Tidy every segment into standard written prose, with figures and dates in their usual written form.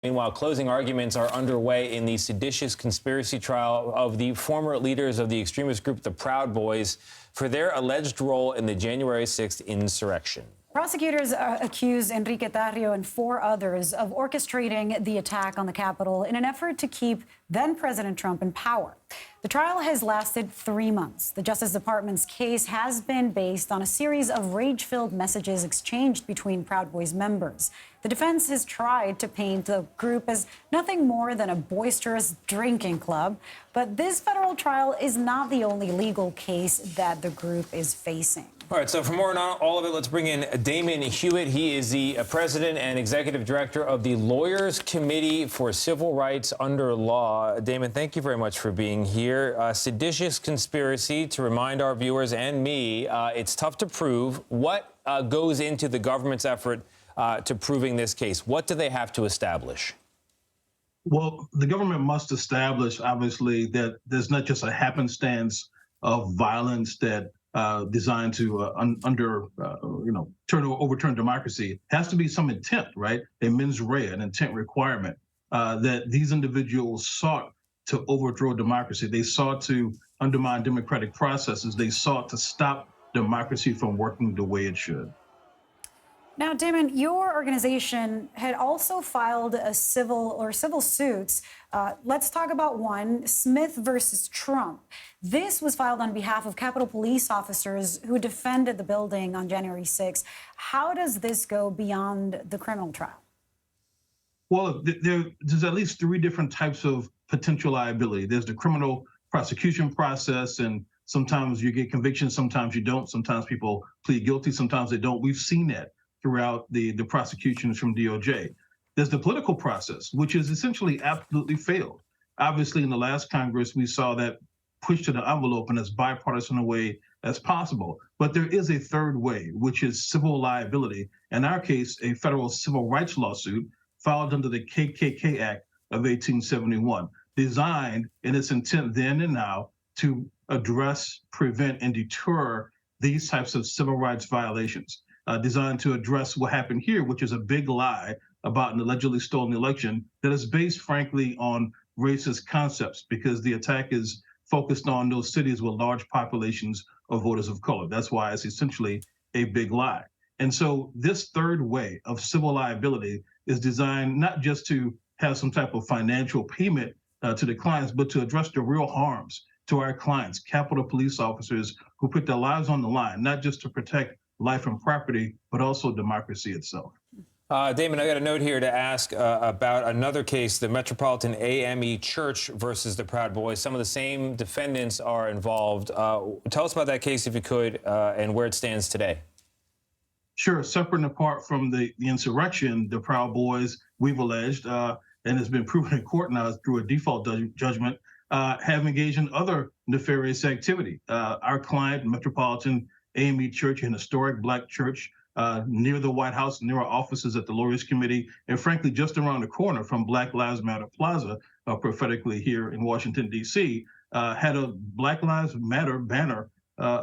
Meanwhile, closing arguments are underway in the seditious conspiracy trial of the former leaders of the extremist group, the Proud Boys, for their alleged role in the January 6th insurrection. Prosecutors accuse Enrique Tarrio and 4 others of orchestrating the attack on the Capitol in an effort to keep then-President Trump in power. The trial has lasted 3 months. The Justice Department's case has been based on a series of rage-filled messages exchanged between Proud Boys members. The defense has tried to paint the group as nothing more than a boisterous drinking club, but this federal trial is not the only legal case that the group is facing. All right, so for more on all of it, let's bring in Damon Hewitt. He is the president and executive director of the Lawyers Committee for Civil Rights Under Law. Damon, thank you very much for being here. Seditious conspiracy, to remind our viewers and me, it's tough to prove. What goes into the government's effort to proving this case? What do they have to establish? Well, the government must establish, obviously, that there's not just a happenstance of violence that designed to overturn democracy. It has to be some intent, right? A mens rea, an intent requirement that these individuals sought to overthrow democracy. They sought to undermine democratic processes. They sought to stop democracy from working the way it should. Now, Damon, your organization had also filed a civil suits. Let's talk about one, Smith versus Trump. This was filed on behalf of Capitol Police officers who defended the building on January 6th. How does this go beyond the criminal trial? Well, there's at least 3 different types of potential liability. There's the criminal prosecution process, and sometimes you get convictions, sometimes you don't. Sometimes people plead guilty, sometimes they don't. We've seen that throughout the prosecutions from DOJ. There's the political process, which is essentially absolutely failed. Obviously, in the last Congress, we saw that push to the envelope in as bipartisan a way as possible. But there is a third way, which is civil liability. In our case, a federal civil rights lawsuit filed under the KKK Act of 1871, designed in its intent then and now to address, prevent, and deter these types of civil rights violations. Designed to address what happened here, which is a big lie about an allegedly stolen election that is based, frankly, on racist concepts, because the attack is focused on those cities with large populations of voters of color. That's why it's essentially a big lie. And so this third way of civil liability is designed not just to have some type of financial payment to the clients, but to address the real harms to our clients, Capitol Police officers who put their lives on the line, not just to protect life and property, but also democracy itself. Damon, I got a note here to ask about another case, the Metropolitan AME Church versus the Proud Boys. Some of the same defendants are involved. Tell us about that case, if you could, and where it stands today. Sure. Separate and apart from the insurrection, the Proud Boys, we've alleged, and it's been proven in court now through a default judgment, have engaged in other nefarious activity. Our client, Metropolitan AME Church, an historic Black church near the White House, near our offices at the Lawyers Committee, and frankly, just around the corner from Black Lives Matter Plaza, prophetically here in Washington, D.C., had a Black Lives Matter banner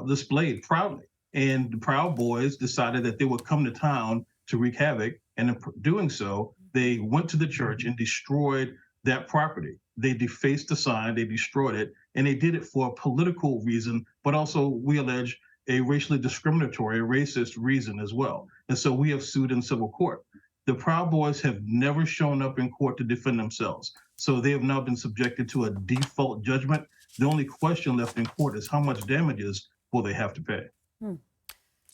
displayed proudly. And the Proud Boys decided that they would come to town to wreak havoc. And in doing so, they went to the church and destroyed that property. They defaced the sign, they destroyed it, and they did it for a political reason, but also, we allege, a racially discriminatory, a racist reason as well. And so we have sued in civil court. The Proud Boys have never shown up in court to defend themselves. So they have now been subjected to a default judgment. The only question left in court is how much damages will they have to pay?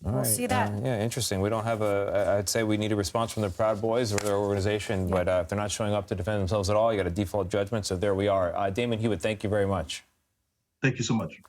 We'll see that. Yeah, interesting. We don't have I'd say we need a response from the Proud Boys or their organization, but if they're not showing up to defend themselves at all, you got a default judgment. So there we are. Damon Hewitt, thank you very much. Thank you so much.